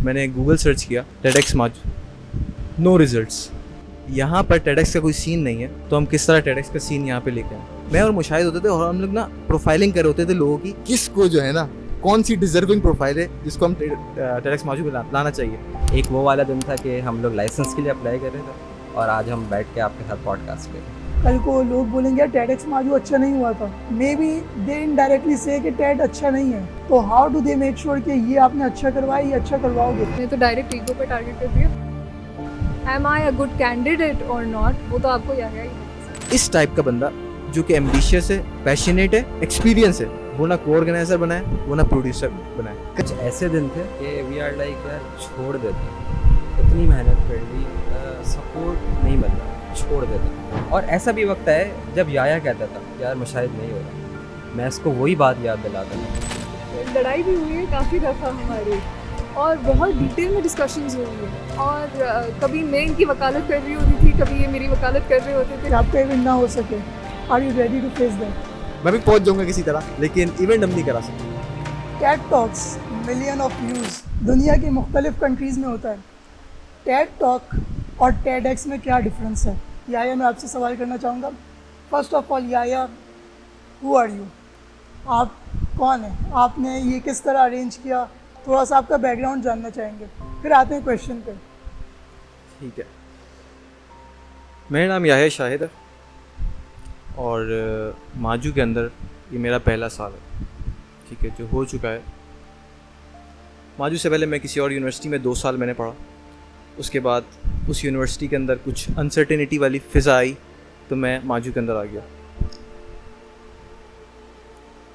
मैंने Google search किया TEDx माजू, no results. यहाँ पर TEDx का कोई सीन नहीं है, तो हम किस तरह TEDx का सीन यहाँ पे लेके आए। मैं और मुशाहिद होते थे और हम लोग ना प्रोफाइलिंग कर होते थे लोगों की, किसको जो है ना कौन सी डिजर्विंग प्रोफाइल है जिसको हम TEDx माजू में लाना चाहिए। एक वो वाला दिन था कि हम लोग लाइसेंस के लिए अप्लाई कर रहे थे और आज हम बैठ के आपके साथ पॉडकास्ट पे। कल को लोग बोलेंगे TEDx माजू अच्छा नहीं हुआ था, मे बी दे इनडायरेक्टली से कि TED अच्छा नहीं है, तो how do they make sure कि ये आपने अच्छा करवाया, ये अच्छा करवाओगे। मैं तो डायरेक्ट ईगो पे टारगेट कर दिया। Am I a good candidate or not, वो तो आपको याद है। इस टाइप का बंदा जो कि एम्बिशियस है, पैशनेट है, एक्सपीरियंस है, वो ना को ऑर्गेनाइजर बना है, वो ना प्रोड्यूसर बना है। कुछ ऐसे दिन थे कि वी आर लाइक यार छोड़ देते, इतनी मेहनत कर ली, सपोर्ट नहीं बन रहा, छोड़ देते। और ऐसा भी वक्त है जब याया कहता था यार मुशाहिद नहीं हो रहा, मैं इसको वही बात याद दिलाता था। लड़ाई भी हुई है काफ़ी दफ़ा हमारी और बहुत डिटेल में डिस्कशंस हुई है और कभी मैं इनकी वकालत कर रही होती थी, कभी ये मेरी वकालत कर रहे होते थे। आपका इवेंट ना हो सके, are you ready to face that? मैं भी पहुंच जाऊंगा किसी तरह, लेकिन इवेंट हम नहीं करा सकते। TED talks million of views दुनिया की मुख्तलिफ कंट्रीज़ में होता है। TED टॉक और TEDx में क्या डिफरेंस है? याया, मैं आपसे सवाल करना चाहूँगा। फर्स्ट ऑफ ऑल याया, हु आर यू? आप कौन हैं? आपने ये किस तरह अरेंज किया? थोड़ा सा आपका बैकग्राउंड जानना चाहेंगे, फिर आते हैं क्वेश्चन पे। ठीक है, मेरा नाम याह्या शाहिद है और माजू के अंदर ये मेरा पहला साल है, ठीक है, जो हो चुका है। माजू से पहले मैं किसी और यूनिवर्सिटी में 2 साल मैंने पढ़ा। उसके बाद उस यूनिवर्सिटी के अंदर कुछ अनसर्टेनिटी वाली फ़िज़ा आई, तो मैं माजू के अंदर आ गया।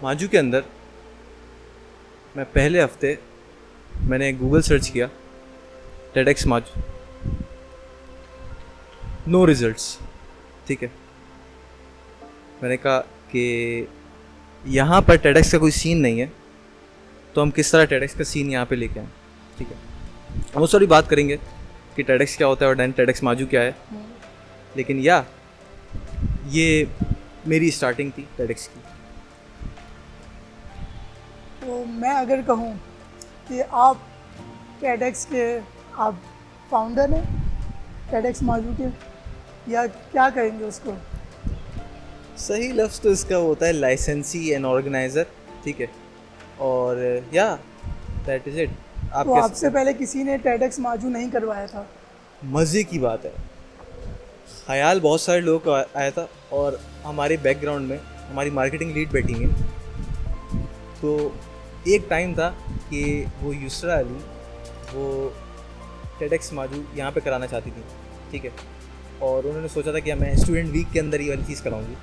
माजू के अंदर मैं पहले हफ्ते मैंने गूगल सर्च किया TEDx माजू, नो रिजल्ट्स, ठीक है। मैंने कहा कि यहाँ पर TEDx का कोई सीन नहीं है, तो हम किस तरह TEDx का सीन यहाँ पे लेके आए, ठीक है। हम उस वाली बात करेंगे कि TEDx क्या होता है और देन TEDx माजू क्या है, लेकिन ये मेरी स्टार्टिंग थी TEDx की। तो मैं अगर कहूँ कि आप TEDx के आप फाउंडर हैं, TEDx माजू के, या क्या कहेंगे उसको? सही लफ्ज़ तो इसका होता है लाइसेंसी एंड ऑर्गेनाइज़र, ठीक है, और या दैट इज़ इट। तो आपसे पहले किसी ने TEDx माजू नहीं करवाया था? मज़े की बात है, ख्याल बहुत सारे लोगों को आया था और हमारे बैकग्राउंड में हमारी मार्केटिंग लीड बैठी है। तो एक टाइम था कि वो युसरा अली वो TEDx माजू यहाँ पे कराना चाहती थी, ठीक है, और उन्होंने सोचा था कि मैं स्टूडेंट वीक के अंदर ये वाली चीज़ कराऊंगी,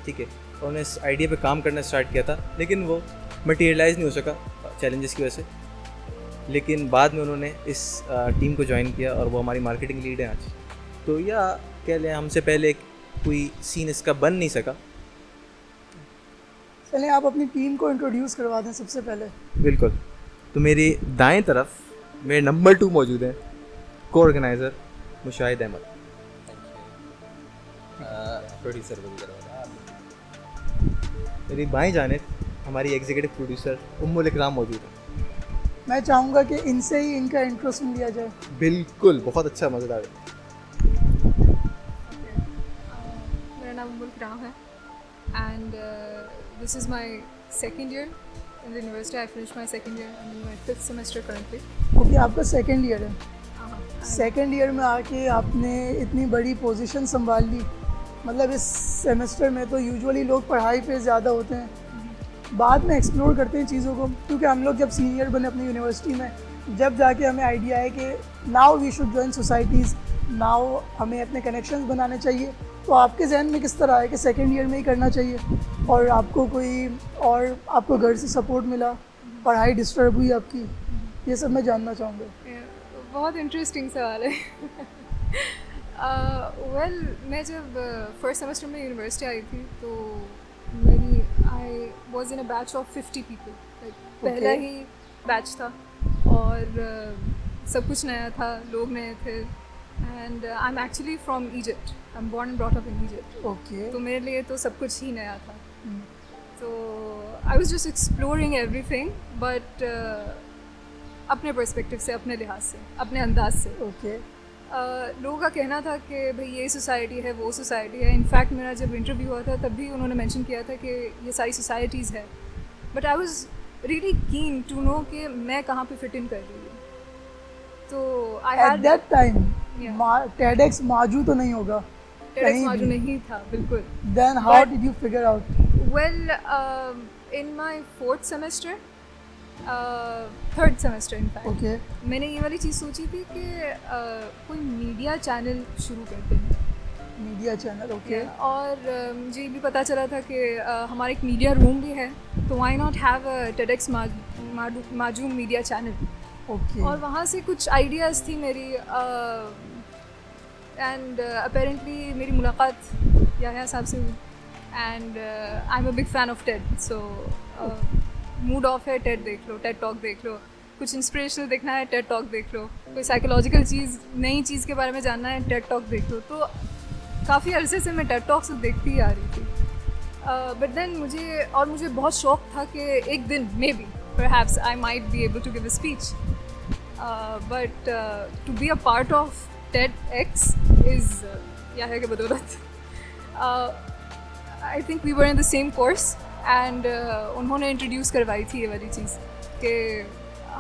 ठीक है। और उन्होंने इस आइडिया पे काम करना स्टार्ट किया था, लेकिन वो मटेरियलाइज़ नहीं हो सका चैलेंजेस की वजह से। लेकिन बाद में उन्होंने इस टीम को ज्वाइन किया और वो हमारी मार्केटिंग लीड है आज। तो या कह लें हमसे पहले कोई सीन इसका बन नहीं सका। चलें आप अपनी टीम को इंट्रोड्यूस करवा दें सबसे पहले। बिल्कुल, तो मेरी दाएं तरफ मेरे नंबर 2 मौजूद हैं, को ऑर्गेनाइज़र मुशाहिद अहमद, प्रोड्यूसर भी करवा। मेरी बाएं जानिब हमारी एग्जीक्यूटिव प्रोड्यूसर उम्मुल इकराम मौजूद है। मैं चाहूँगा कि इनसे ही इनका इंट्रो सुन लिया जाए। बिल्कुल, बहुत अच्छा, मज़ेदार है। मेरा नाम उम्मुल इकराम है and this is my second year in the university. I finish my second year, I am in my 5th semester currently. Okay, आपका सेकेंड ईयर है। सेकेंड ईयर में आके आपने इतनी बड़ी पोजीशन संभाल ली। मतलब इस सेमेस्टर में तो यूजुअली लोग पढ़ाई पे ज़्यादा होते हैं, बाद में एक्सप्लोर करते हैं चीज़ों को, क्योंकि हम लोग जब सीनियर बने अपनी यूनिवर्सिटी में, जब जाके हमें आइडिया है कि now we should join societies, now हमें अपने कनेक्शंस बनाने चाहिए। तो आपके जहन में किस तरह है कि सेकेंड ईयर में ही करना चाहिए और आपको आपको घर से सपोर्ट मिला, पढ़ाई डिस्टर्ब हुई आपकी? ये सब मैं जानना चाहूँगा। बहुत इंटरेस्टिंग सवाल है। मैं जब फर्स्ट सेमेस्टर में यूनिवर्सिटी आई थी तो I was in a batch of 50 people, पहला ही बैच था और सब कुछ नया था, लोग नए थे। And I am actually from Egypt, I am born and brought up in Egypt. Okay, तो मेरे लिए तो सब कुछ ही नया था। तो I was just exploring everything, but अपने पर्सपेक्टिव से, अपने लिहाज से, अपने अंदाज से। ओके लोगों का कहना था कि भाई ये सोसाइटी है, वो सोसाइटी है। इनफैक्ट मेरा जब इंटरव्यू हुआ था तब भी उन्होंने मेंशन किया था कि ये सारी सोसाइटीज़ है, but I was really keen to know कि मैं कहाँ पे फिट इन कर रही हूँ। तो I at had that time Yeah. TEDx Maju तो नहीं होगा टेडेक्स कहीं माजू भी। नहीं था, बिल्कुल। Then how But- did you figure out? Well in my fourth semester, third semester in fact, okay मैंने ये वाली चीज़ सोची थी कि कोई मीडिया चैनल शुरू करते हैं। मीडिया चैनल ओके और मुझे ये भी पता चला था कि हमारा एक मीडिया रूम भी है, तो why not have a TEDx Maju media channel. Okay और वहाँ से कुछ आइडियाज़ थी मेरी, एंड अपेरेंटली मेरी मुलाकात याह्या साहब से हुई, and I am a big fan of Ted. So mood off है, टेड देख लो, टेड टॉक देख लो। कुछ इंस्पिरेशनल देखना है, टेड टॉक देख लो। कोई साइकोलॉजिकल चीज़, नई चीज़ के बारे में जानना है, टेड टॉक देख लो। तो काफ़ी अरसे से मैं टेड टॉक्स देखती ही आ रही थी, बट देन मुझे बहुत शौक था कि एक दिन may be perhaps I might be able to give a speech, but to be a part of TEDx is Yahya के बदौलत। I think we were in the same course, and उन्होंने इंट्रोड्यूस करवाई थी ये वाली चीज़ कि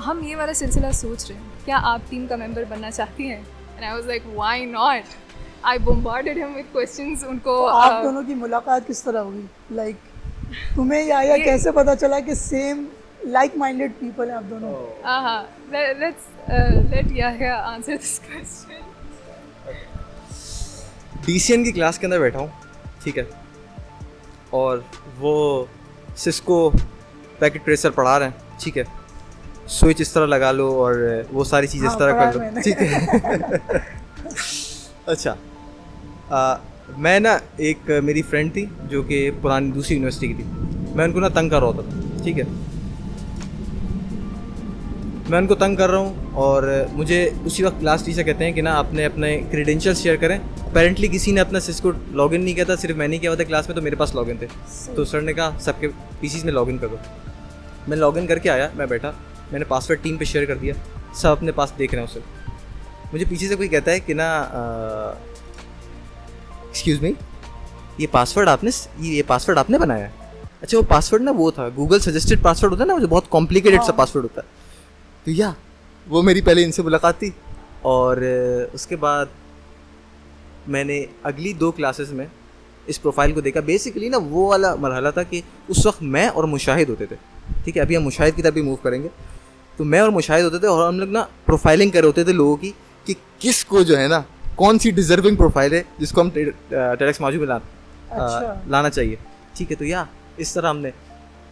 हम ये वाला सिलसिला सोच रहे हैं, क्या आप टीम का मेंबर बनना चाहती हैं? And I was like, why not? I bombarded him with questions. उनको तो आप दोनों की मुलाकात किस तरह हुई? लाइक तुम्हें या कैसे पता चला कि सेम लाइक माइंडेड पीपल हैं आप दोनों? let Yahya answer this question. DCN की क्लास के अंदर बैठा हूँ, ठीक है, और वो सिस्को पैकेट ट्रेसर पढ़ा रहे हैं, ठीक है, स्विच इस तरह लगा लो और वो सारी चीज़ इस हाँ, तरह पढ़ा कर मैंने। लो, ठीक है। अच्छा, मैं ना एक मेरी फ्रेंड थी जो कि पुरानी दूसरी यूनिवर्सिटी की थी, मैं उनको ना तंग कर रहा होता था, ठीक है, मैं उनको तंग कर रहा हूँ और मुझे उसी वक्त क्लास टीचर कहते हैं कि ना आपने अपने क्रेडेंशियल्स शेयर करें। अपेरेंटली किसी ने अपना सिस्को लॉगिन नहीं किया था, सिर्फ मैंने किया हुआ था क्लास में, तो मेरे पास लॉगिन थे, तो सर ने कहा सबके पीसीज में लॉगिन कर दो। मैं लॉगिन करके आया, मैं बैठा, मैंने पासवर्ड टीम पे शेयर कर दिया, सब अपने पास देख रहे हैं उसे। मुझे पीछे से कोई कहता है कि ना एक्सक्यूज़ मी, ये पासवर्ड आपने बनाया है? अच्छा, वो पासवर्ड ना वो था, गूगल सजेस्टेड पासवर्ड होता है ना, वो जो बहुत कॉम्प्लिकेटेड सा पासवर्ड होता है। तो या वो मेरी पहले इनसे मुलाकात थी, और उसके बाद मैंने अगली 2 क्लासेस में इस प्रोफाइल को देखा। बेसिकली ना वो वाला मरहला था कि उस वक्त मैं और मुशाहिद होते थे, ठीक है, अभी हम मुशाहिद की तरफ भी मूव करेंगे। तो मैं और मुशाहिद होते थे और हम लोग ना प्रोफाइलिंग कर होते थे लोगों की कि किसको जो है ना कौन सी डिजर्विंग प्रोफाइल है जिसको हम टेडेक्स माजू में लाना चाहिए, ठीक है। तो या इस तरह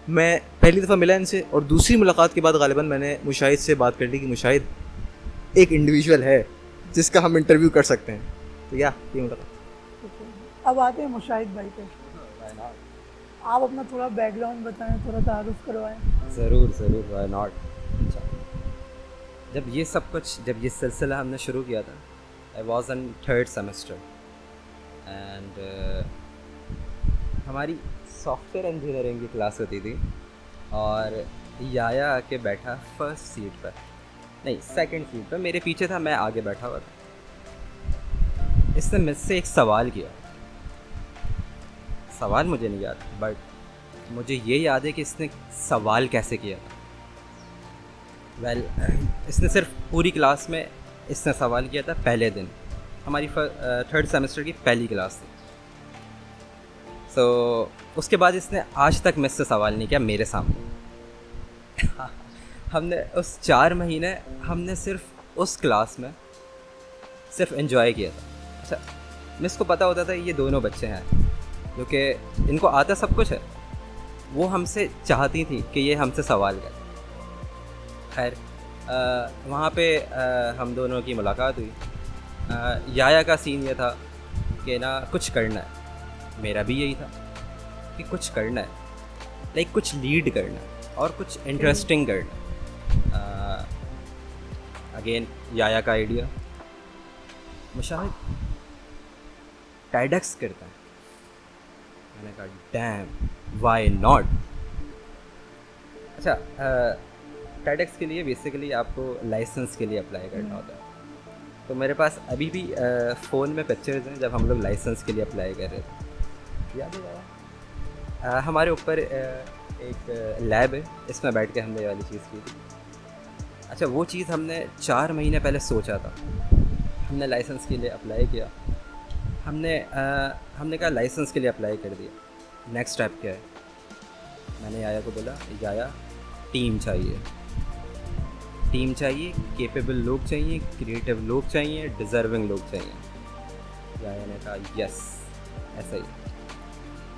मैं पहली दफ़ा मिला इनसे, और दूसरी मुलाकात के बाद गालिबन मैंने मुशाहिद से बात कर ली कि मुशाहिद एक इंडिविजुअल है जिसका हम इंटरव्यू कर सकते हैं। तो या ये मुलाकात। अब आते हैं मुशाहिद भाई पे। आप अपना थोड़ा बैकग्राउंड बताएं, थोड़ा तारुफ करवाएं। ज़रूर ज़रूर, व्हाई नॉट। जब ये सिलसिला हमने शुरू किया था, I was in 3rd semester, and हमारी सॉफ्टवेयर इंजीनियरिंग की क्लास होती थी, और याया आके बैठा फर्स्ट सीट पर, नहीं 2nd सीट पर, मेरे पीछे था, मैं आगे बैठा हुआ था। इसने मुझसे एक सवाल किया, सवाल मुझे नहीं याद, बट मुझे ये याद है कि इसने सवाल कैसे किया था। इसने सिर्फ पूरी क्लास में इसने सवाल किया था पहले दिन, हमारी 3rd सेमेस्टर की पहली क्लास थी। तो उसके बाद इसने आज तक मुझसे सवाल नहीं किया मेरे सामने। हमने उस 4 महीने हमने सिर्फ उस क्लास में सिर्फ एंजॉय किया था। अच्छा, मिस को पता होता था ये दोनों बच्चे हैं जो कि इनको आता सब कुछ है, वो हमसे चाहती थी कि ये हमसे सवाल करें। खैर वहाँ पे हम दोनों की मुलाकात हुई। याया का सीन ये था कि ना कुछ करना है, मेरा भी यही था कि कुछ करना है, लाइक कुछ लीड करना है और कुछ इंटरेस्टिंग करना है। अगेन याया का आइडिया, मुशाहिद टेडेक्स करता है, मैंने कहा डैम व्हाई नॉट। अच्छा, TEDx के लिए बेसिकली आपको लाइसेंस के लिए अप्लाई करना होता है। तो मेरे पास अभी भी फ़ोन में पिक्चर्स हैं जब हम लोग लाइसेंस के लिए अप्लाई कर रहे थे, याद है? हमारे ऊपर एक लैब है, इसमें बैठ के हमने ये वाली चीज़ की थी। अच्छा, वो चीज़ हमने 4 महीने पहले सोचा था, हमने लाइसेंस के लिए अप्लाई किया, हमने कहा लाइसेंस के लिए अप्लाई कर दिया, नेक्स्ट स्टेप क्या है? मैंने याया को बोला, याया टीम चाहिए, केपेबल लोग चाहिए, क्रिएटिव लोग चाहिए, डिज़र्विंग लोग चाहिए। याया ने कहा यस, ऐसा ही।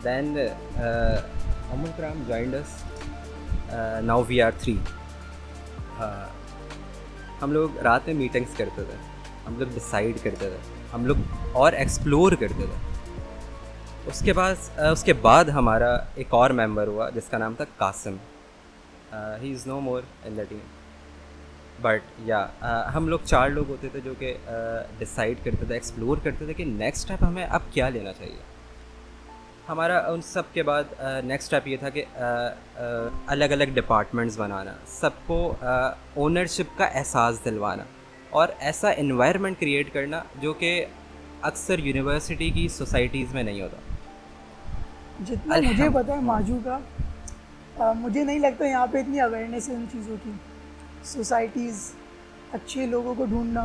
Then Aman Karam joined us, now we are 3। हम लोग रात में मीटिंग्स करते थे, हम लोग डिसाइड करते थे, हम लोग और एक्सप्लोर करते थे। उसके बाद हमारा एक और मेंबर हुआ जिसका नाम था Qasim. He is no more in the team, but yeah हम लोग 4 लोग होते थे जो कि डिसाइड करते थे, एक्सप्लोर करते थे कि नेक्स्ट स्टेप हमें अब क्या लेना चाहिए। हमारा उन सब के बाद नेक्स्ट स्टेप ये था कि अलग अलग डिपार्टमेंट्स बनाना, सबको ओनरशिप का एहसास दिलवाना और ऐसा इन्वायरमेंट क्रिएट करना जो कि अक्सर यूनिवर्सिटी की सोसाइटीज़ में नहीं होता। जितना मुझे पता है माजू का, मुझे नहीं लगता यहाँ पे इतनी अवेयरनेस है इन चीज़ों की। सोसाइटीज़, अच्छे लोगों को ढूंढना,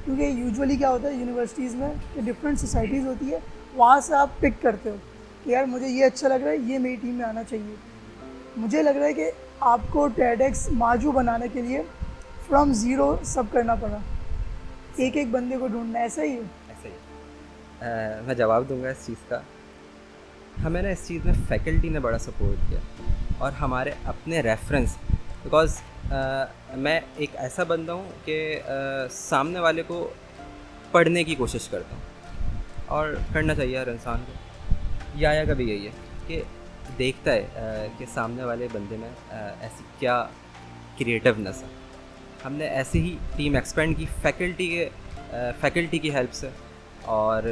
क्योंकि यूजुअली क्या होता है यूनिवर्सिटीज़ में कि डिफरेंट सोसाइटीज़ होती है, वहाँ से आप पिक करते हो कि यार मुझे ये अच्छा लग रहा है, ये मेरी टीम में आना चाहिए। मुझे लग रहा है कि आपको TEDx माजू बनाने के लिए फ्रॉम ज़ीरो सब करना पड़ा, एक एक बंदे को ढूंढना, ऐसा ही है? ऐसा ही। मैं जवाब दूंगा इस चीज़ का। हमें ना इस चीज़ में फैकल्टी ने बड़ा सपोर्ट किया और हमारे अपने रेफरेंस, बिकॉज़ मैं एक ऐसा बंदा हूँ कि सामने वाले को पढ़ने की कोशिश करता हूँ और करना चाहिए हर इंसान को। याया का भी यही है कि देखता है कि सामने वाले बंदे में ऐसी क्या क्रिएटिवनेस है। हमने ऐसे ही टीम एक्सपेंड की फैकल्टी की हेल्प से, और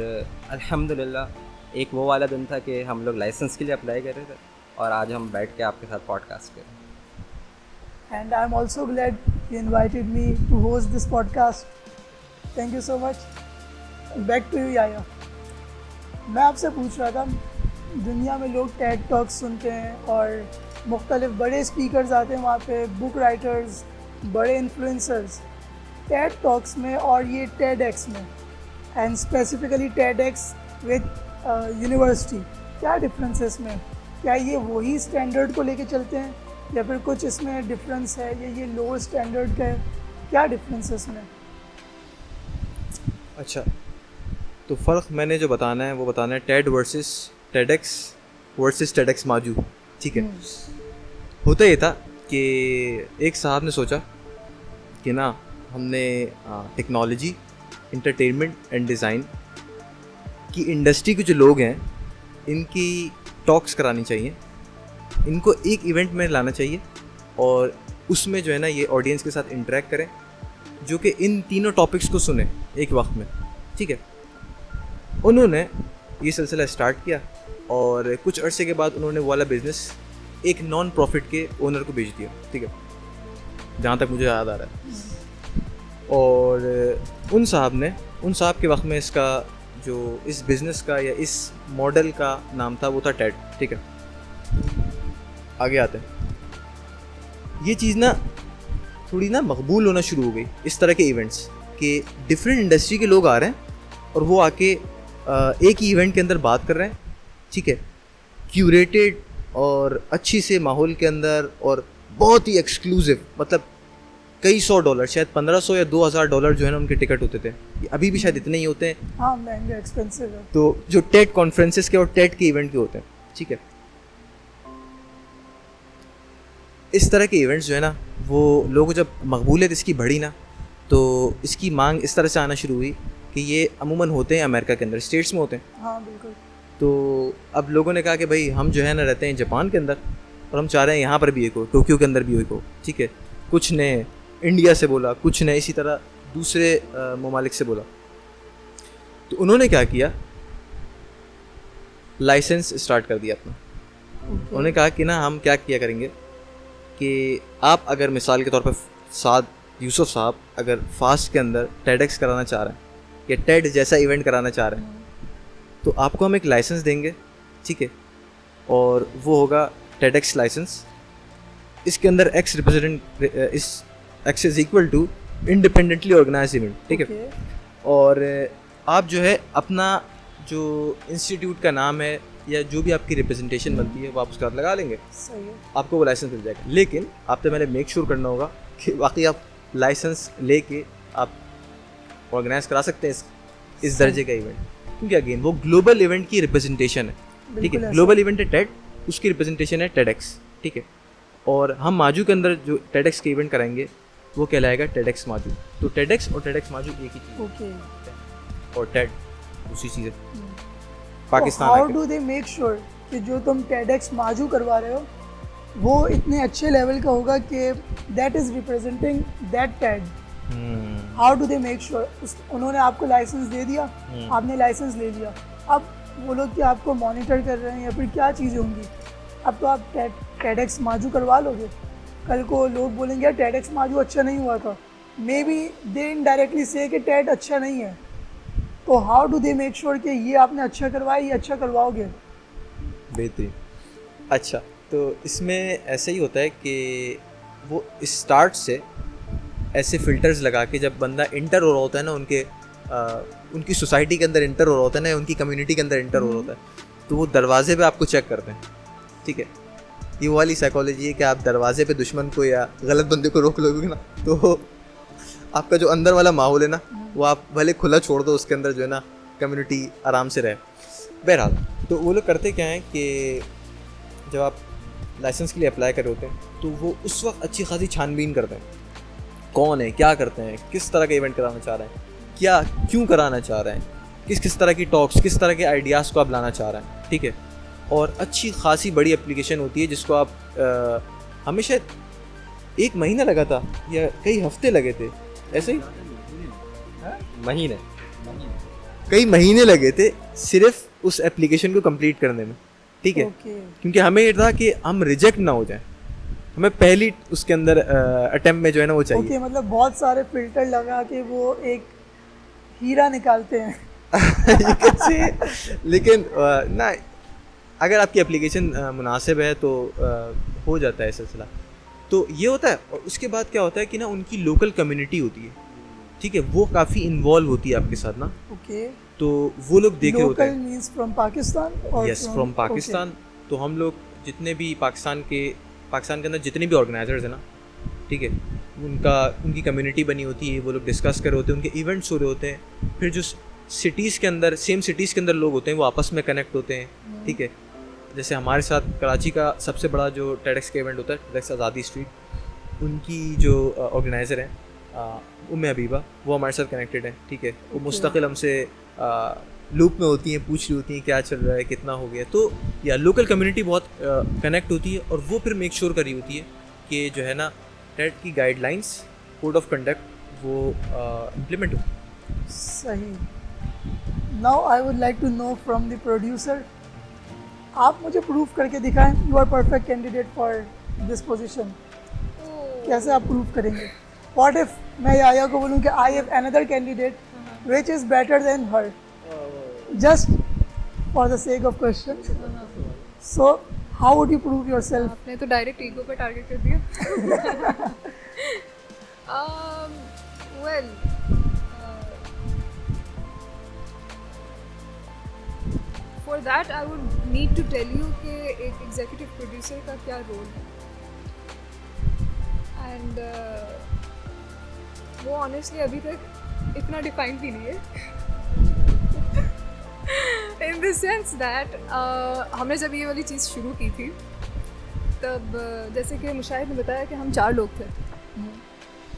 अल्हम्दुलिल्लाह एक वो वाला दिन था कि हम लोग लाइसेंस के लिए अप्लाई कर रहे थे और आज हम बैठ के आपके साथ पॉडकास्ट कर रहे हैं। And I'm also glad you invited me to host this podcast. Thank you so much. Back to you, Yaya. मैं आपसे पूछ रहा था, दुनिया में लोग TED Talks सुनते हैं और मुख्तलिफ बड़े स्पीकर्स आते हैं वहाँ पे, बुक राइटर्स, बड़े इन्फ्लुएंसर्स। TED Talks में और ये TEDx में, and specifically TEDx with university, क्या डिफरेंस है इसमें? क्या ये वही स्टैंडर्ड को लेके चलते हैं या फिर कुछ इसमें डिफरेंस है, या ये लो स्टैंडर्ड का है? क्या डिफरेंस है इसमें? अच्छा, तो फ़र्क मैंने जो बताना है वो बताना है TED वर्सेस TEDx माजू, ठीक है। होता ये था कि एक साहब ने सोचा कि ना हमने टेक्नोलॉजी, इंटरटेनमेंट एंड डिज़ाइन की इंडस्ट्री के जो लोग हैं इनकी टॉक्स करानी चाहिए, इनको एक इवेंट में लाना चाहिए और उसमें जो है ना ये ऑडियंस के साथ इंटरेक्ट करें जो कि इन तीनों टॉपिक्स को सुने एक वक्त में, ठीक है। उन्होंने ये सिलसिला स्टार्ट किया और कुछ अरसे के बाद उन्होंने वो वाला बिज़नेस एक नॉन प्रॉफिट के ओनर को बेच दिया, ठीक है, जहाँ तक मुझे याद आ रहा है। और उन साहब के वक्त में इसका जो इस बिज़नेस का या इस मॉडल का नाम था वो था TED, ठीक है। आगे आते हैं, ये चीज़ ना थोड़ी ना मकबूल होना शुरू हो गई, इस तरह के इवेंट्स कि डिफरेंट इंडस्ट्री के लोग आ रहे हैं और वो आके एक ही इवेंट के अंदर बात कर रहे हैं, ठीक है, क्यूरेटेड और अच्छी से माहौल के अंदर और बहुत ही एक्सक्लूसिव, मतलब कई $100, शायद $1500 या $2000 जो है ना उनके टिकट होते थे, अभी भी शायद इतने ही होते हैं। हाँ, महंगे, एक्सपेंसिव है। तो जो TED कॉन्फ्रेंसेस के और TED के इवेंट के होते हैं, ठीक है, इस तरह के इवेंट्स जो है ना वो लोगों जब मकबूलियत इसकी बढ़ी ना तो इसकी मांग इस तरह से आना शुरू हुई कि ये अमूमन होते हैं अमेरिका के अंदर, स्टेट्स में होते हैं। हाँ बिल्कुल। तो अब लोगों ने कहा कि भाई हम जो है ना रहते हैं जापान के अंदर और हम चाह रहे हैं यहाँ पर भी एक हो, टोक्यो के अंदर भी एक हो, ठीक है। कुछ ने इंडिया से बोला, कुछ ने इसी तरह दूसरे ममालिक से बोला। तो उन्होंने क्या किया, लाइसेंस स्टार्ट कर दिया अपना। उन्होंने कहा कि ना हम क्या किया करेंगे कि आप अगर मिसाल के तौर पर साद यूसुफ साहब अगर फास्ट के अंदर टेडेक्स कराना चाह रहे हैं या टेड जैसा इवेंट कराना चाह रहे हैं, तो आपको हम एक लाइसेंस देंगे, ठीक है, और वो होगा टेडेक्स लाइसेंस। इसके अंदर एक्स रिप्रेजेंट इस X is equal to independently organize event, ठीक है। Okay. और आप जो है अपना जो इंस्टीट्यूट का नाम है या जो भी आपकी रिप्रेजेंटेशन बनती है वो आप उसके साथ लगा लेंगे, सही है। आपको वो लाइसेंस मिल जाएगा। लेकिन आपसे पहले मेक श्योर करना होगा कि वाकई आप लाइसेंस लेके आप ऑर्गेनाइज करा सकते हैं इस दर्जे का इवेंट, क्योंकि अगेन वो ग्लोबल इवेंट की रिप्रेजेंटेशन है, ठीक बिल्कुल है। ऐसा। ग्लोबल इवेंट है टेड, उसकी रिप्रेजेंटेशन है टेडेक्स, ठीक है। और हम माजू के अंदर जो टेडेक्स के इवेंट कराएंगे वो कहलाएगा टेडेक्स माजू। तो टेडेक्स और टेडेक्स माजू एक ही चीज़ ओके। है, और टेड दूसरी चीज़ है। पाकिस्तान हाउ आके। डू दे मेक श्योर कि जो तुम टेडेक्स माजू करवा रहे हो वो इतने अच्छे लेवल का होगा कि that is representing that Ted? How do they make sure? उन्होंने आपको लाइसेंस दे दिया, आपने लाइसेंस ले लिया, अब वो लोग कि आपको मॉनिटर कर रहे हैं या फिर क्या चीज़ें होंगी? अब तो आप टेडेक्स माजू करवा लोगे, कल को लोग बोलेंगे यार टेडेक्स माजू अच्छा नहीं हुआ था, मे बी दे इनडायरेक्टली से कि टेड अच्छा नहीं है, तो how do they make sure कि ये आपने अच्छा करवाया, ये अच्छा करवाओगे? बेहतरीन। अच्छा, तो इसमें ऐसा ही होता है कि वो स्टार्ट से ऐसे फ़िल्टर्स लगा के जब बंदा इंटर हो रहा होता है ना उनकी सोसाइटी के अंदर इंटर हो रहा होता है ना, उनकी कम्युनिटी के अंदर इंटर हो रहा होता है, तो वो दरवाजे पे आपको चेक करते हैं, ठीक है। ये वो वाली साइकोलॉजी है कि आप दरवाजे पे दुश्मन को या गलत बंदे को रोक लोगे ना, तो आपका जो अंदर वाला माहौल है ना वो आप भले खुला छोड़ दो, उसके अंदर जो है ना कम्युनिटी आराम से रहे। बहरहाल, तो वो लोग करते क्या हैं कि जब आप लाइसेंस के लिए अप्लाई कर रहे होते हैं तो वो उस वक्त अच्छी खासी छानबीन करते हैं, कौन है, क्या करते हैं, किस तरह का इवेंट कराना चाह रहे हैं, क्या क्यों कराना चाह रहे हैं, किस तरह की टॉक्स, किस तरह के आइडियाज़ को आप लाना चाह रहे हैं, ठीक है। और अच्छी खासी बड़ी एप्लीकेशन होती है जिसको आप हमें शायद 1 महीना लगा था या कई हफ्ते लगे थे, ऐसे ही महीने कई महीने लगे थे सिर्फ उस एप्लीकेशन को कंप्लीट करने में, ठीक है। ओके। क्योंकि हमें ये था कि हम रिजेक्ट ना हो जाए, हमें पहली उसके अंदर अटेम्प्ट में जो है ना वो चाहिए। ओके, मतलब बहुत सारे फिल्टर लगा के वो एक हीरा निकालते हैं। You can say, लेकिन ना अगर आपकी एप्लीकेशन मुनासिब है तो हो जाता है सिलसिला। तो ये होता है, और उसके बाद क्या होता है कि ना उनकी लोकल कम्युनिटी होती है, ठीक है, वो काफ़ी इन्वॉल्व होती है आपके साथ ना, ओके। तो वो लोग देखे होते लोकल हैं। Means from Pakistan? और यस, फ्रॉम पाकिस्तान। तो हम लोग जितने भी पाकिस्तान के अंदर जितने भी ऑर्गेनाइजर्स हैं ना, ठीक है, उनकी कम्युनिटी बनी होती है, वो लोग डिस्कस कर रहे होते हैं, उनके इवेंट्स हो रहे होते हैं, फिर जो सिटीज़ के अंदर सेम सिटीज़ के अंदर लोग होते हैं वो आपस में कनेक्ट होते हैं, ठीक है। जैसे हमारे साथ कराची का सबसे बड़ा जो टेडेक्स का इवेंट होता है, टेडेक्स आज़ादी स्ट्रीट, उनकी जो ऑर्गेनाइज़र हैं उम्मे हबीबा, वो हमारे साथ कनेक्टेड हैं, ठीक है। वो मुस्तकिल हमसे लूप में होती हैं, पूछ रही होती हैं क्या चल रहा है, कितना हो गया, तो या लोकल कम्युनिटी बहुत कनेक्ट होती है, और वो फिर मेक श्योर करी होती है कि जो है ना टेड की गाइडलाइंस, कोड ऑफ कंडक्ट वो इम्प्लीमेंट हो। सही। Now I would like to know from the producer, आप मुझे प्रूफ करके दिखाएं you are perfect candidate for this position. कैसे आप प्रूफ करेंगे? व्हाट इफ मैं आया को बोलूं कि I have another candidate which is better than her, just for the sake of question, so how would you prove yourself? आपने तो डायरेक्ट ईगो पे टारगेट कर दिया। Well, for that I would need to tell you कि एक executive producer का क्या role है, एंड वो ऑनेस्टली अभी तक इतना डिफाइंड भी नहीं है। इन द सेंस दैट हमने जब ये वाली चीज़ शुरू की थी तब जैसे कि मुशाहिद ने बताया कि हम 4 लोग थे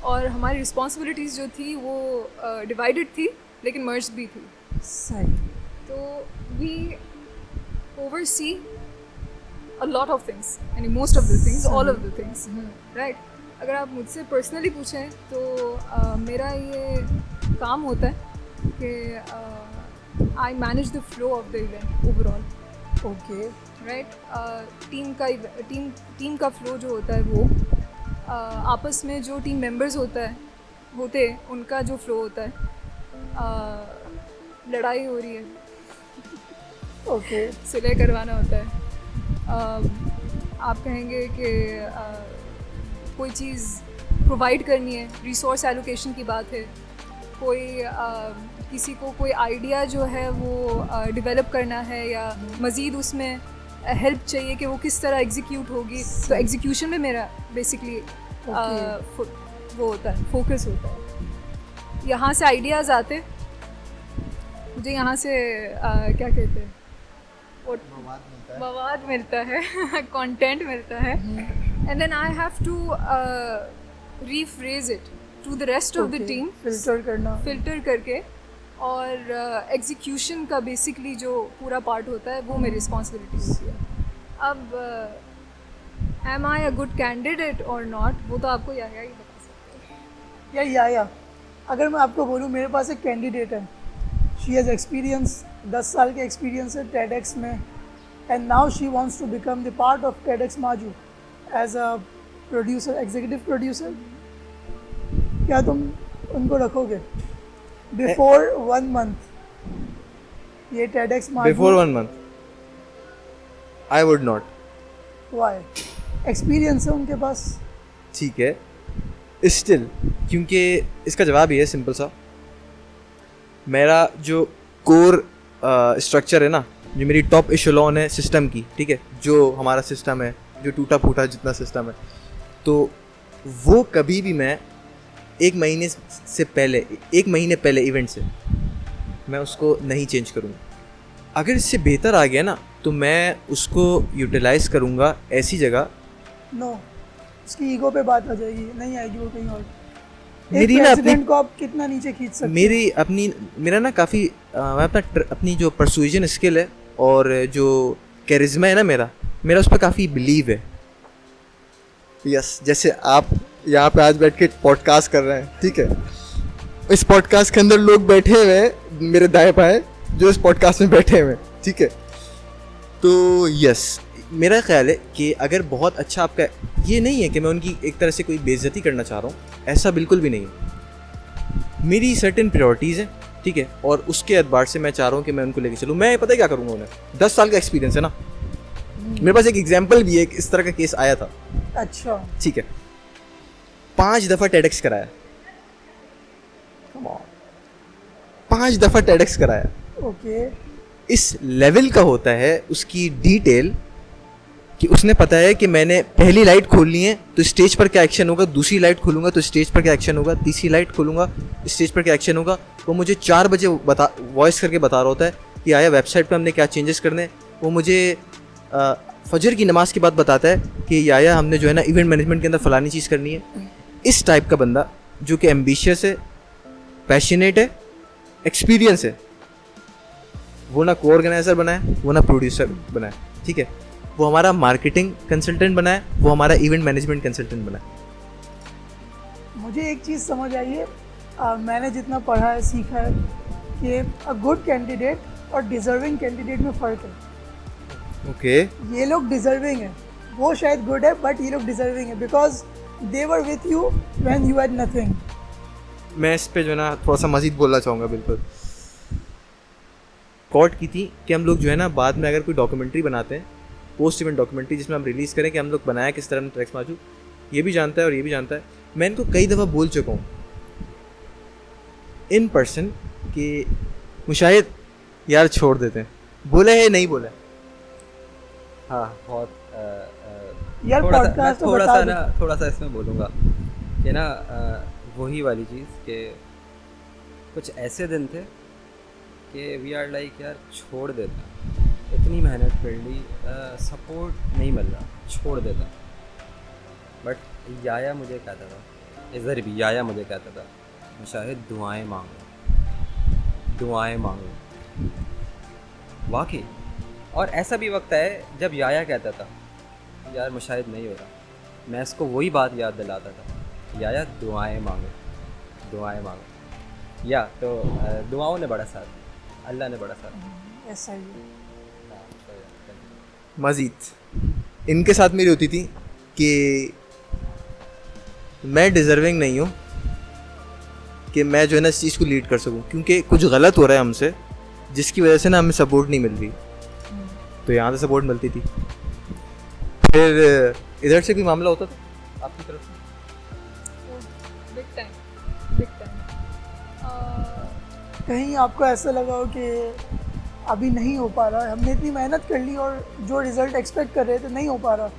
और हमारी रिस्पॉन्सिबिलिटीज़ जो थी वो डिवाइडेड थी लेकिन मर्ज भी थी। सही। तो we oversee a lot of things, यानी most of the things, all of the things, right? अगर आप मुझसे पर्सनली पूछें तो मेरा ये काम होता है कि I manage the flow of the event overall. Okay. Right, team का फ्लो जो होता है वो आपस में जो टीम मेंबर्स होते हैं उनका जो फ्लो होता है, लड़ाई हो रही है, ओके सुलह करवाना होता है, आप कहेंगे कि कोई चीज़ प्रोवाइड करनी है, रिसोर्स एलोकेशन की बात है, कोई किसी को कोई आइडिया जो है वो डेवलप करना है या मज़ीद उसमें हेल्प चाहिए कि वो किस तरह एग्जीक्यूट होगी, तो एग्जीक्यूशन में मेरा बेसिकली वो होता है, फोकस होता है। यहाँ से आइडियाज़ आते, मुझे यहाँ से क्या कहते हैं, मवाद मिलता है कंटेंट मिलता है, and then I have to rephrase it to the rest of the team, filter करके, और एग्जीक्यूशन का बेसिकली जो पूरा पार्ट होता है वो मेरी रिस्पॉन्सिबिलिटी होती है। अब am I a good candidate or not, वो तो आपको या ही बता सकते हैं। या अगर मैं आपको बोलूँ, मेरे पास एक कैंडिडेट है, शी हैज़ एक्सपीरियंस, 10 साल के एक्सपीरियंस है TEDx में, and now she wants to become the part of TEDx Maju as a producer, executive producer. क्या तुम उनको रखोगे बिफोर 1 मंथ ये TEDx Maju? Before 1 month I would not. Why? Experience है उनके पास। ठीक है, स्टिल, क्योंकि इसका जवाब ये है सिंपल सा, मेरा जो कोर स्ट्रक्चर है ना, जो मेरी टॉप इशेलॉन है सिस्टम की, ठीक है, जो हमारा सिस्टम है, जो टूटा फूटा जितना सिस्टम है, तो वो कभी भी मैं एक महीने पहले इवेंट से मैं उसको नहीं चेंज करूँगा। अगर इससे बेहतर आ गया ना तो मैं उसको यूटिलाइज़ करूँगा ऐसी जगह। नो, उसकी ईगो पे बात आ जाएगी, नहीं आएगी वो कहीं और। मेरी ना अपनी को आप कितना नीचे खींच सकते मेरा ना काफ़ी मैं अपनी जो परसुएजन स्किल है और जो कैरिज्मा है ना मेरा उस पर काफ़ी बिलीव है। यस, जैसे आप यहाँ पे आज बैठ के पॉडकास्ट कर रहे हैं, ठीक है, इस पॉडकास्ट के अंदर लोग बैठे हुए हैं मेरे दाएं बाएं जो इस पॉडकास्ट में बैठे हुए हैं, ठीक है, तो यस, मेरा ख्याल है कि अगर बहुत अच्छा आपका, ये नहीं है कि मैं उनकी एक तरह से कोई बेइज्जती करना चाह रहा हूँ, ऐसा बिल्कुल भी नहीं है। मेरी सर्टेन प्रायोरिटीज़ हैं, ठीक है, और उसके एतबार से मैं चाह रहा हूँ कि मैं उनको लेके चलूँ। मैं पता है क्या करूँगा, उन्हें 10 साल का एक्सपीरियंस है ना, मेरे पास एक एग्जाम्पल भी है, एक इस तरह का केस आया था। अच्छा, ठीक है, 5 दफ़ा TEDx कराया, 5 दफ़ा TEDx कराया। ओके, इस लेवल का होता है उसकी डिटेल कि उसने पता है कि मैंने पहली लाइट खोलनी है तो स्टेज पर क्या एक्शन होगा, दूसरी लाइट खोलूंगा तो स्टेज पर क्या एक्शन होगा, तीसरी लाइट खोलूंगा स्टेज पर क्या एक्शन होगा। वो मुझे 4 बजे वॉइस करके बता रहा होता है कि आया वेबसाइट पर हमने क्या चेंजेस करने हैं। वो मुझे फजर की नमाज के बाद बताता है कि आया हमने जो है ना इवेंट मैनेजमेंट के अंदर फ़लानी चीज़ करनी है। इस टाइप का बंदा जो कि एम्बिशियस है, पैशनेट है, एक्सपीरियंस है, वो ना को ऑर्गेनाइज़र बना है, वो ना प्रोड्यूसर बना है, ठीक है, वो हमारा मार्केटिंग कंसल्टेंट बना है, वो हमारा इवेंट मैनेजमेंट कंसल्टेंट बना है। मुझे एक चीज़ समझ आई है, मैंने जितना पढ़ा है, सीखा है कि अ गुड कैंडिडेट और डिज़र्विंग कैंडिडेट में फ़र्क है। ओके, ये लोग डिज़र्विंग है, वो शायद गुड है, बट ये लोग डिज़र्विंग है because they were with you when you had nothing. मैं इस पे जो है ना थोड़ा सा मज़ीद बोलना चाहूँगा। बिल्कुल कॉट की थी कि हम लोग जो है ना बाद में अगर कोई डॉक्यूमेंट्री बनाते हैं, पोस्ट इवेंट डॉक्यूमेंट्री, जिसमें हम रिलीज़ करें कि हम लोग बनाया किस तरह TEDx माजू, ये भी जानता है और ये भी जानता है। मैं इनको कई दफ़ा बोल चुका हूँ इन पर्सन कि मुशाहिद यार छोड़ देते हैं, बोला है नहीं बोला है। हाँ, बहुत यार पॉडकास्ट थोड़ा सा इसमें बोलूँगा कि ना वही वाली चीज़ कि कुछ ऐसे दिन थे कि वी आर लाइक यार छोड़ देता, इतनी मेहनत कर ली, सपोर्ट नहीं मिल रहा, छोड़ देता। बट याया मुझे कहता था, इधर भी याया मुझे कहता था, मुशाहिद दुआएं मांगो। वाकई, और ऐसा भी वक्त है जब याया कहता था यार मुशाहिद नहीं हो रहा, मैं इसको वही बात याद दिलाता था, याया दुआएं मांगो। या तो दुआओं ने बड़ा साथ दिया, अल्लाह ने बड़ा साथ दिया। ऐसा ही है। मजीद इनके साथ मेरी होती थी कि मैं डिज़र्विंग नहीं हूँ कि मैं जो है ना इस चीज़ को लीड कर सकूँ, क्योंकि कुछ गलत हो रहा है हमसे जिसकी वजह से ना हमें सपोर्ट नहीं मिल रही। तो यहाँ से सपोर्ट मिलती थी, फिर इधर से भी मामला होता था आपकी तरफ से? Big time. कहीं आपको ऐसा लगा हो कि अभी नहीं हो पा रहा, हमने इतनी मेहनत कर ली और जो रिज़ल्ट एक्सपेक्ट कर रहे थे नहीं हो पा रहा,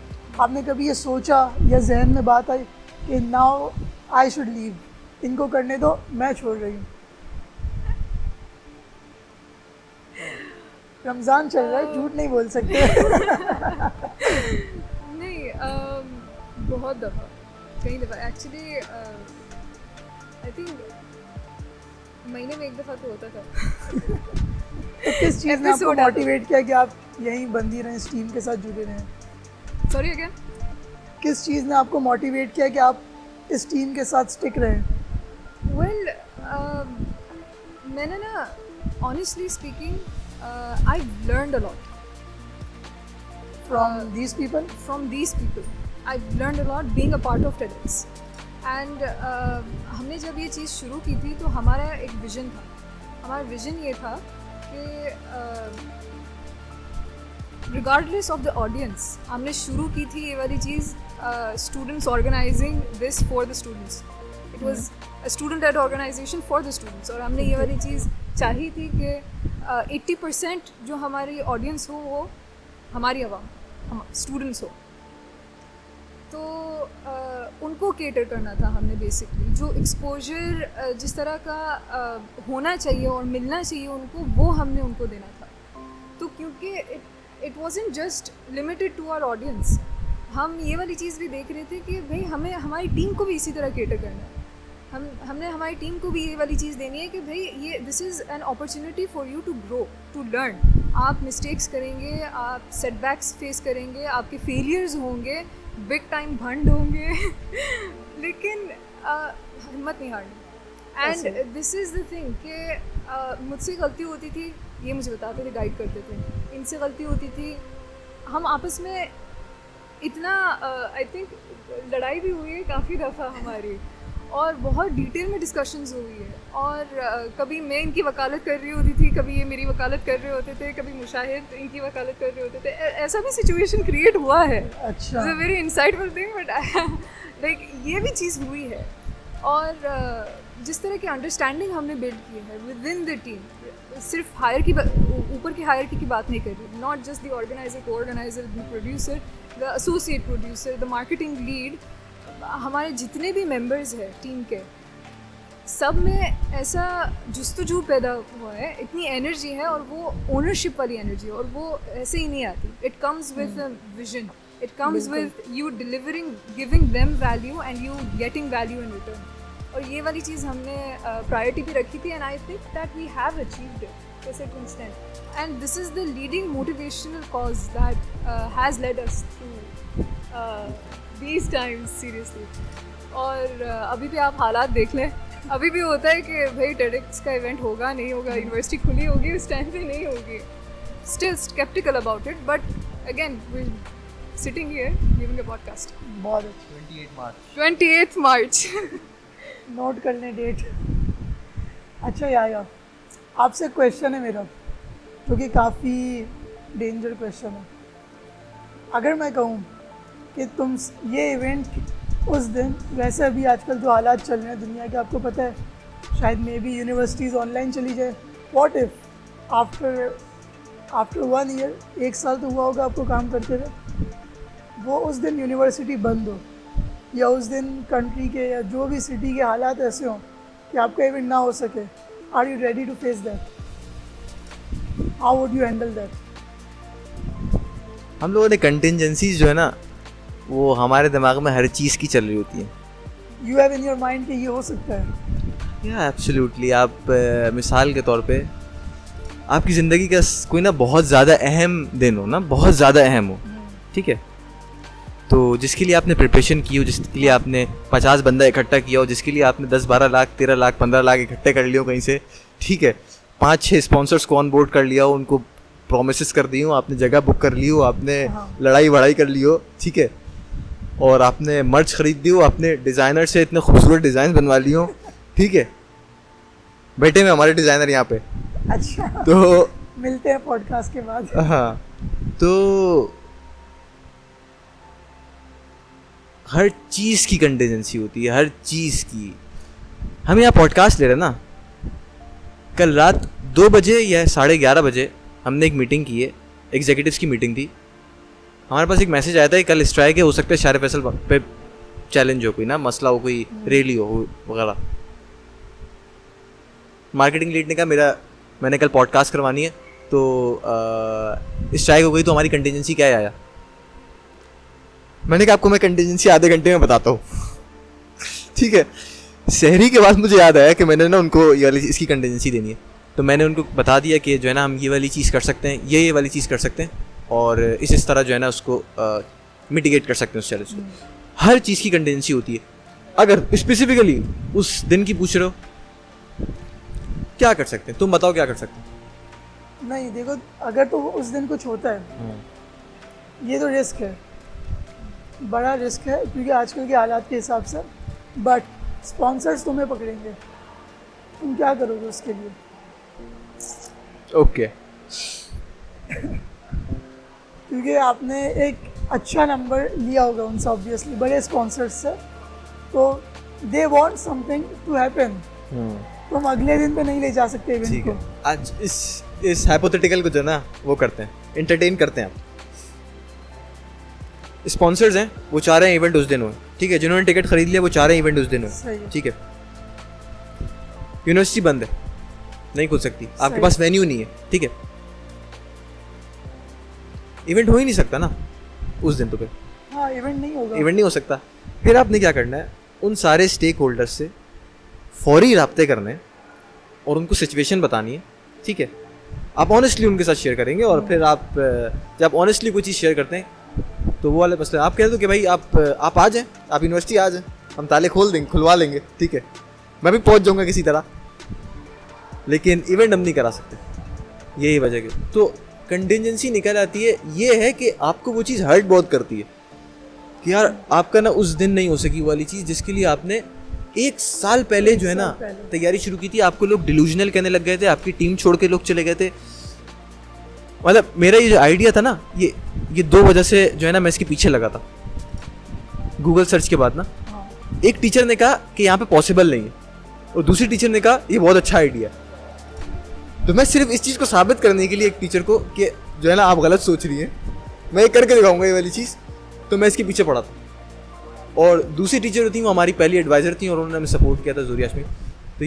आपने कभी ये सोचा या जहन में बात आई कि नाउ आई शुड लीव, इनको करने दो, मैं छोड़ रही हूँ? रमज़ान चल रहा है, झूठ नहीं बोल सकते। नहीं, बहुत दफ़ा, कई दफ़ा एक्चुअली। आई थिंक महीने में एक दफ़ा तो होता था। तो किस चीज़ ने आपको Episode आता। मोटिवेट किया कि आप यहीं बंदी रहें, इस टीम के साथ जुड़े रहें? Sorry again? किस चीज़ ने आपको मोटिवेट किया कि आप इस टीम के साथ स्टिक रहें? वेल, मैंने ना honestly speaking I learned a lot From these people? from these people. I've learned a lot being a part of TEDx. And हमने जब ये चीज़ शुरू की थी तो हमारा एक विज़न था। हमारा विज़न ये था कि regardless of the audience, हमने शुरू की थी ये वाली चीज़, students organizing this for the students. It was a student-led organization for the students. और हमने ये वाली चीज़ चाही थी कि 80% जो हमारी ऑडियंस हो वो हमारी आवाम, हम स्टूडेंट्स हो, तो उनको केटर करना था हमने बेसिकली। जो एक्सपोजर जिस तरह का होना चाहिए और मिलना चाहिए उनको, वो हमने उनको देना था। तो क्योंकि it wasn't just limited to our audience, हम ये वाली चीज़ भी देख रहे थे कि भाई हमें हमारी टीम को भी इसी तरह केटर करना है। हमने हमारी टीम को भी ये वाली चीज़ देनी है कि भाई ये this is an opportunity for you to grow, to learn. आप मिस्टेक्स करेंगे, आप सेटबैक्स फेस करेंगे, आपके फेलियर्स होंगे, बिग टाइम भंड होंगे लेकिन हिम्मत नहीं हारनी। And this is the thing कि मुझसे गलती होती थी, ये मुझे बताते थे, गाइड करते थे। इनसे गलती होती थी, हम आपस में इतना आई थिंक लड़ाई भी हुई है काफ़ी दफ़ा हमारी, और बहुत डिटेल में डिस्कशंस हुई है। और कभी मैं इनकी वकालत कर रही होती थी, कभी ये मेरी वकालत कर रहे होते थे, कभी मुशाहिद इनकी वकालत कर रहे होते थे। ऐसा भी सिचुएशन क्रिएट हुआ है। अच्छा। It's a very insightful thing, but like ये भी चीज़ हुई है। और जिस तरह की अंडरस्टैंडिंग हमने बिल्ड की है विद इन द टीम, सिर्फ हायर की ऊपर की हायरकी की बात नहीं कर रही, नॉट जस्ट द ऑर्गेनाइजर, को organiser, the producer, the associate producer, the marketing lead, हमारे जितने भी मेंबर्स हैं टीम के, सब में ऐसा जुस्तजू पैदा हुआ है, इतनी एनर्जी है, और वो ओनरशिप वाली एनर्जी है, और वो ऐसे ही नहीं आती। It comes with vision, it comes with you delivering, giving them value and you getting value in return. और ये वाली चीज़ हमने प्रायोरिटी भी रखी थी, and I think that we have achieved it to a certain extent, and this is the leading motivational cause that has led us through these times seriously. और अभी भी आप हालात देख लें, अभी भी होता है कि भाई TEDx का इवेंट होगा नहीं होगा, यूनिवर्सिटी खुली होगी उस टाइम पे नहीं होगी, still skeptical about it, but again we're sitting here giving a podcast. बहुत अच्छा। 28th March नोट कर लें डेट। अच्छा याया, आपसे क्वेश्चन है मेरा, जो कि काफ़ी डेंजर क्वेश्चन है। अगर मैं कहूँ कि तुम ये इवेंट उस दिन, वैसे अभी आजकल जो हालात चल रहे हैं दुनिया के, आपको पता है, शायद मे बी यूनिवर्सिटीज़ ऑनलाइन चली जाए। व्हाट इफ़ आफ्टर 1 ईयर, 1 साल तो हुआ होगा आपको काम करते हुए, वो उस दिन यूनिवर्सिटी बंद हो, या उस दिन कंट्री के या जो भी सिटी के हालात ऐसे हों कि आपका इवेंट ना हो सके? Are you ready to face that? How would you handle that? हम लोगों ने कंटिजेंसीज जो है ना, वो हमारे दिमाग में हर चीज़ की चल रही होती है। You have in your mind कि ये हो सकता है? या एब्सोल्युटली। आप मिसाल के तौर पे आपकी ज़िंदगी का कोई ना बहुत ज़्यादा अहम दिन हो ना, बहुत ज़्यादा अहम हो, ठीक है, तो जिसके लिए आपने प्रिपरेशन की हो, जिसके लिए आपने 50 बंदा इकट्ठा किया हो, जिसके लिए आपने 10-12 लाख 13 लाख 15 लाख इकट्ठे कर लिए हो कहीं से, ठीक है, 5-6 स्पॉन्सर्स को ऑन बोर्ड कर लिया हो, उनको प्रोमिसेस कर दी हो, आपने जगह बुक कर ली हो, आपने हाँ। लड़ाई वड़ाई कर ली हो, ठीक है, और आपने मर्च खरीद दी हो, आपने डिज़ाइनर से इतने खूबसूरत डिज़ाइन बनवा ली हो, ठीक है, बैठे हुए हमारे डिज़ाइनर यहाँ पे, अच्छा, तो मिलते हैं पॉडकास्ट के बाद। हाँ, तो हर चीज़ की कंटीजेंसी होती है, हर चीज़ की। हम यहाँ पॉडकास्ट ले रहे हैं ना, कल रात 2 बजे या 11:30 बजे हमने एक मीटिंग की है, एग्जीक्यूटिव्स की मीटिंग थी। हमारे पास एक मैसेज आया था कि कल स्ट्राइक है, हो सकता है शारे फैसल पे चैलेंज हो, कोई ना मसला हो, कोई रैली हो वगैरह। मार्केटिंग लीड ने कहा मैंने कल पॉडकास्ट करवानी है, तो स्ट्राइक हो गई तो हमारी कंटीजेंसी क्या है आया। मैंने कहा आपको मैं कंटीजेंसी आधे घंटे में बताता हूँ ठीक है। शहरी के बाद मुझे याद आया कि मैंने ना उनको ये वाली इसकी कंटीजेंसी देनी है, तो मैंने उनको बता दिया कि जो है ना हम ये वाली चीज़ कर सकते हैं, ये वाली चीज़ कर सकते हैं, और इस तरह जो है ना उसको मिटिगेट कर सकते हैं उस चैलेंज को। हर चीज़ की कंटीजेंसी होती है। अगर स्पेसिफिकली उस दिन की पूछ रहे हो क्या कर सकते हैं, तुम बताओ क्या कर सकते हैं। नहीं देखो, अगर तो उस दिन कुछ होता है, ये तो रिस्क है, बड़ा रिस्क है, क्योंकि आजकल के हालात के हिसाब से। बट स्पॉन्सर्स तुम्हें पकड़ेंगे, तुम क्या करोगे उसके लिए? ओके क्योंकि आपने एक अच्छा नंबर लिया होगा उनसे, ऑब्वियसली बड़े स्पॉन्सर्स से, तो they want something to happen. तुम अगले दिन पे नहीं ले जा सकते इवेंट ठीक को। है, आज इस हाइपोथेटिकल को जो है ना वो करते हैं, एंटरटेन करते हैं। आप स्पॉन्सर्स हैं, वो चाह रहे हैं इवेंट उस दिन हो, ठीक है, जिन्होंने टिकट खरीद लिया वो चाह रहे हैं इवेंट उस दिन सही हो, है। ठीक है। यूनिवर्सिटी बंद है, नहीं खुल सकती, आपके सही। पास वेन्यू नहीं है, ठीक है, इवेंट हो ही नहीं सकता ना उस दिन, तो फिर हाँ, इवेंट नहीं होगा। इवेंट नहीं हो सकता। फिर आपने क्या करना है, उन सारे स्टेक होल्डर्स से फौरी राब्ते करने हैं और उनको सिचुएशन बतानी है, ठीक है। आप ऑनेस्टली उनके साथ शेयर करेंगे, और फिर आप जब ऑनेस्टली कोई चीज़ शेयर करते हैं तो वो वाले मसले आप कह दो कि भाई आप आ जाएं, आप यूनिवर्सिटी आ जाएं, हम ताले खुलवा लेंगे, ठीक है, मैं भी पहुंच जाऊंगा किसी तरह, लेकिन इवेंट हम नहीं करा सकते, यही वजह की। तो कंटिजेंसी निकल आती है, ये है कि आपको वो चीज़ हर्ट बहुत करती है कि यार आपका ना उस दिन नहीं हो सकी वाली चीज़ जिसके लिए आपने 1 साल पहले जो है ना तैयारी शुरू की थी। आपको लोग डिलूजनल कहने लग गए थे, आपकी टीम छोड़ के लोग चले गए थे। मतलब मेरा ये जो आइडिया था ना, ये 2 वजह से जो है ना मैं इसके पीछे लगा था। गूगल सर्च के बाद ना, एक टीचर ने कहा कि यहाँ पे पॉसिबल नहीं है, और दूसरी टीचर ने कहा ये बहुत अच्छा आइडिया है। तो मैं सिर्फ इस चीज़ को साबित करने के लिए एक टीचर को कि जो है ना आप गलत सोच रही हैं, मैं ये करके दिखाऊंगा ये वाली चीज़, तो मैं इसके पीछे पड़ा था। और दूसरी टीचर जो थी वो हमारी पहली एडवाइज़र थी, और उन्होंने हमें सपोर्ट किया था, ज़ूरिया यास्मीन। तो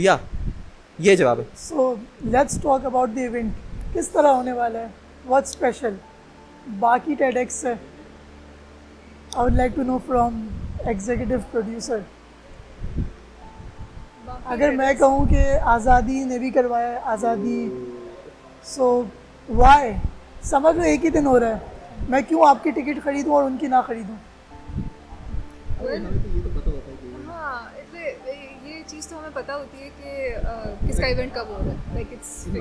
ये जवाब है। So let's talk about the event. किस तरह होने वाला है, व्हाट स्पेशल बाकी TEDx से? I would like to know from executive producer. अगर मैं कहूँ कि आज़ादी ने भी करवाया है, आज़ादी, सो वाई? समझ लो एक ही दिन हो रहा है, मैं क्यों आपकी टिकट खरीदूँ और उनकी ना खरीदूँ? हाँ, ये चीज़ तो हमें पता होती है कि किसका इवेंट कब हो रहा है, लाइक इट्स अक्सर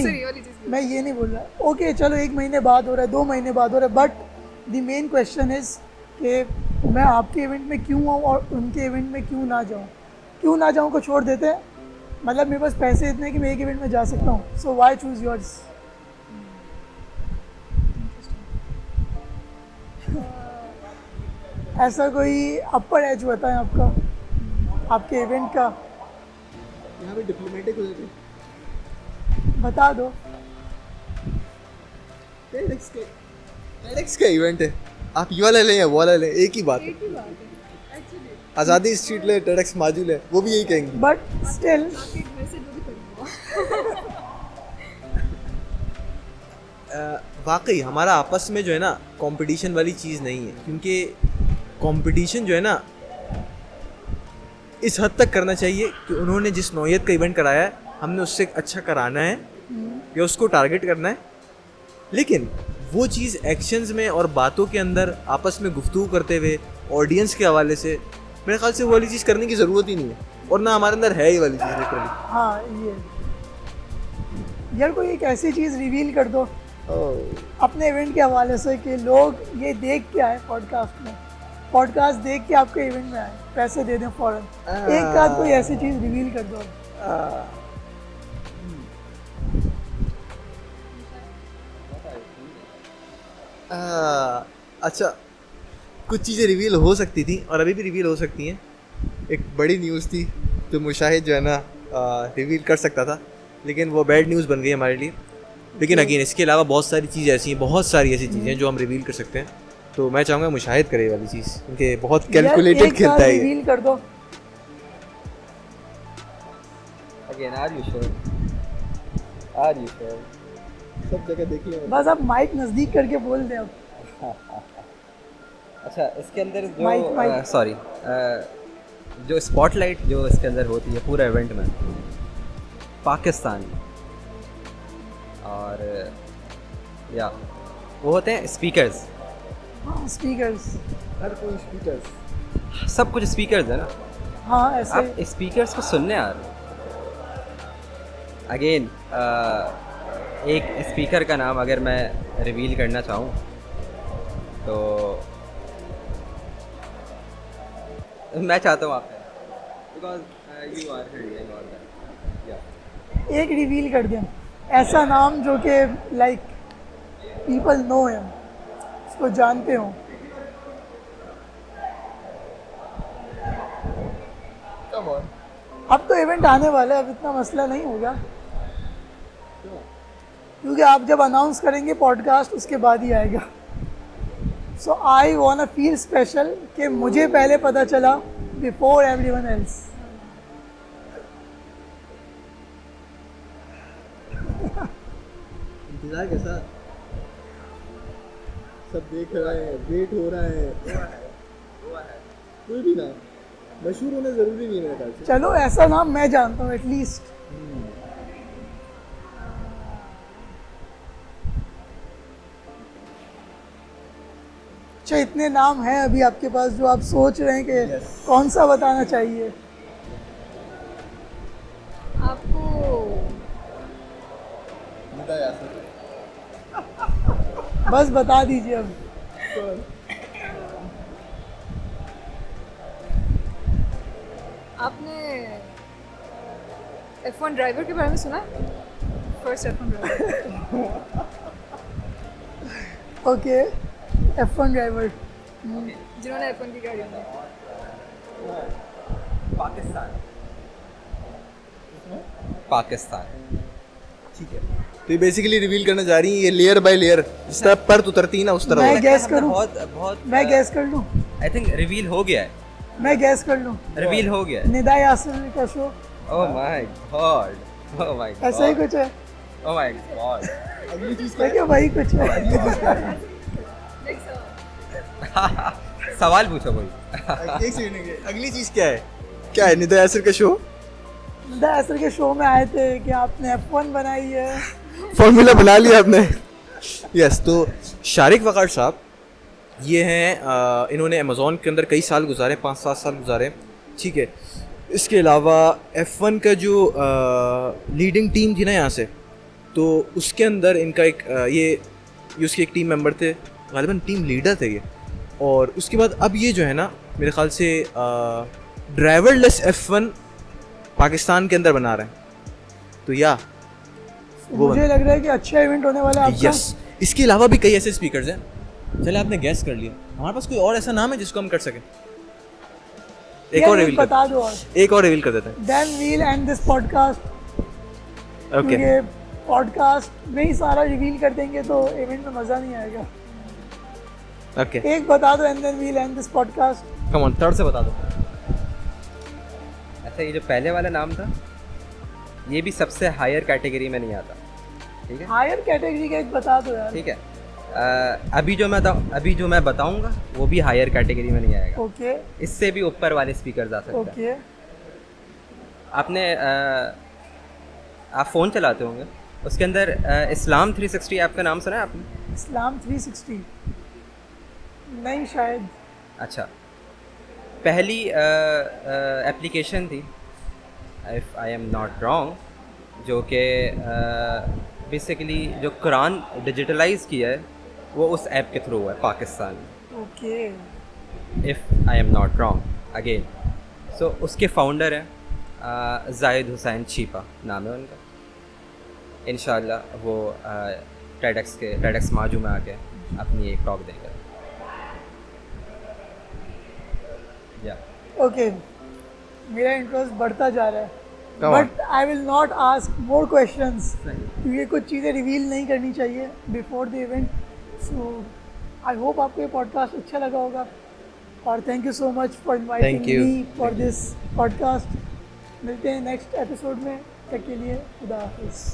ये वाली चीज़। मैं ये नहीं बोल रहा, ओके चलो 1 महीने बाद हो रहा है, 2 महीने बाद हो रहा है, but the main question is कि मैं आपके इवेंट में क्यों आऊँ और उनके इवेंट में क्यों ना जाऊँ? क्यों ना जाऊँ को छोड़ देते हैं, मतलब मेरे पास पैसे इतने हैं कि मैं एक इवेंट में जा सकता हूँ, सो वाई चूज़ योर्स? ऐसा कोई अपर एज बताएं आपका, आपके इवेंट का, यहाँ पे डिप्लोमेटिक हो जाते, बता दो। TEDx का इवेंट है, आप ये वाला लें या वो वाला लें, एक ही बात है। आज़ादी स्ट्रीट ले, TEDx माजूल है, वो भी यही कहेंगे। बट स्टिल वाकई हमारा आपस में जो है ना कंपटीशन वाली चीज़ नहीं है, क्योंकि कंपटीशन जो है ना इस हद तक करना चाहिए कि उन्होंने जिस नौयत का इवेंट कराया है हमने उससे अच्छा कराना है या उसको टारगेट करना है, लेकिन वो चीज़ एक्शंस में और बातों के अंदर आपस में गुफ्तगू करते हुए ऑडियंस के हवाले से मेरे ख्याल से वो वाली चीज़ करने की ज़रूरत ही नहीं है, और ना हमारे अंदर है ये वाली चीज़ लिटरली। हाँ, यार कोई एक ऐसी चीज़ रिवील कर दो अपने इवेंट के हवाले से कि लोग ये देख के आए पॉडकास्ट में, पॉडकास्ट देख के आपके इवेंट में आए, पैसे दे दें फ़ौरन। एक आध कोई ऐसी चीज़ रिवील कर दो। अच्छा, कुछ चीज़ें रिवील हो सकती थी और अभी भी रिवील हो सकती हैं। एक बड़ी न्यूज़ थी जो मुशाहिद जो है ना रिवील कर सकता था, लेकिन वो बैड न्यूज़ बन गई हमारे लिए। लेकिन अगेन इसके अलावा बहुत सारी चीज़ें ऐसी हैं, बहुत सारी ऐसी चीज़ें हैं जो हम रिवील कर सकते हैं। तो मैं चाहूँगा मुशाहिद करे ये वाली चीज़, क्योंकि बहुत कैलकुलेटेड खेलता है ये। रिवील कर दो। Again are you sure? Are you sure? सब जगह देखिए। बस आप माइक नज़दीक करके बोल दें अब। अच्छा, इसके अंदर माइक। जो सॉरी जो स्पॉटलाइट जो इसके अंदर होती है पूरा इवेंट में, पाकिस्तान और या वो होते हैं स्पीकर्स। हाँ, स्पीकर्स। हर कोई स्पीकर्स, सब कुछ स्पीकर्स है ना। हाँ, ऐसे आप स्पीकर्स को सुनने आ रहे हो। अगेन एक स्पीकर का नाम अगर मैं रिवील करना चाहूँ तो मैं चाहता हूँ आप, because you are hearing all that. या एक रिवील कर दें ऐसा नाम जो कि लाइक पीपल नो हिम, उसको जानते हो। अब तो इवेंट आने वाला है, अब इतना मसला नहीं होगा, क्योंकि आप जब अनाउंस करेंगे पॉडकास्ट उसके बाद ही आएगा। सो आई वांट फील स्पेशल कि मुझे पहले पता चला बिफोर एवरीवन एल्स। इंतजार कैसा, सब देख रहे हैं, वेट हो रहा है। कोई भी ना मशहूर होना जरूरी नहीं है मेरे ख्याल से। चलो ऐसा नाम मैं जानता हूँ एटलीस्ट। अच्छा, इतने नाम हैं अभी आपके पास जो आप सोच रहे हैं कि कौन सा बताना चाहिए? आपको बस बता दीजिए अब। आपने F1 ड्राइवर के बारे में सुना? First F1 driver. Okay, F1 driver जिन्होंने F1 की गाड़ी बनाई। पाकिस्तान। ठीक है, तो ये बेसिकली रिवील करना चाह रही है ये लेयर बाय लेयर, जिस तरह परत उतरती है ना उस तरह मैं होगा। गैस करूं? बहुत मैं गैस कर लूं? आई थिंक रिवील हो गया है। मैं गैस कर लूं? रिवील हो गया है। निदा यासिर का show, oh my God, oh my God, ऐसा ही कुछ है। Oh my God. अगली चीज मैं क्या वही कुछ है। सवाल पूछो कोई। एक सेकंड, अगली चीज क्या है? क्या है निदा यासिर का शो? निदा यासिर के शो में आए थे कि आपने F1 बनाई है। फॉर्मूला बना लिया आपने। यस, तो शारिक वक़ार साहब ये हैं, इन्होंने अमेज़ॉन के अंदर कई साल गुजारे, 5-7 साल गुजारे। ठीक है, इसके अलावा F1 का जो लीडिंग टीम थी ना यहाँ से, तो उसके अंदर इनका एक ये उसके एक टीम मेंबर थे, गालिबन टीम लीडर थे ये। और उसके बाद अब ये जो है ना मेरे ख़्याल से ड्राइवरलेस F1 पाकिस्तान के अंदर बना रहे हैं। तो या मुझे लग रहा है कि अच्छा इवेंट होने वाला है आपका। यस, इसके अलावा भी कई ऐसे स्पीकर्स हैं। चले, आपने गैस कर लिया, हमारे पास कोई और ऐसा नाम है जिसको हम कर सकें? एक यार, और रिवील बता दो और। एक और रिवील कर देते हैं। Then we'll end this podcast. Okay, क्योंकि पॉडकास्ट में ही सारा रिवील कर देंगे तो इवेंट में मज़ा नहीं आएगा। ओके, एक बता दो and then we'll end this podcast. Come on, third से बता दो। अच्छा, ये जो पहले वाला नाम था ये भी सबसे हायर कैटेगरी में नहीं आता, ठीक है? हायर कैटेगरी का एक बता दो यार। ठीक है, अभी जो मैं बताऊंगा वो भी हायर कैटेगरी में नहीं आएगा। ओके इससे भी ऊपर वाले स्पीकर आ सकते हैं। ओके। आपने आप फ़ोन चलाते होंगे, उसके अंदर इस्लाम 360 ऐप का नाम सुना है आपने? इस्लाम 360 नहीं शायद। अच्छा, पहली एप्लीकेशन थी, if I am not wrong, जो कि बेसिकली जो कुरान डिजिटलाइज किया है वो उस ऐप के थ्रू है पाकिस्तान में, okay if I am not wrong again. So उसके फाउंडर हैं जाहिद हुसैन चीपा नाम है उनका। इंशाल्लाह वो टेडेक्स माजू में आके अपनी एक टॉक देंगे। या ओके, मेरा इंटरेस्ट बढ़ता जा रहा है, Come on. But I will not ask more questions क्योंकि कुछ चीज़ें रिवील नहीं करनी चाहिए before the event. So I hope आपको ये पॉडकास्ट अच्छा लगा होगा, और thank you so much for inviting Thank you. Me for this podcast. मिलते हैं नेक्स्ट एपिसोड में, तक के लिए खुदा हाफिज़।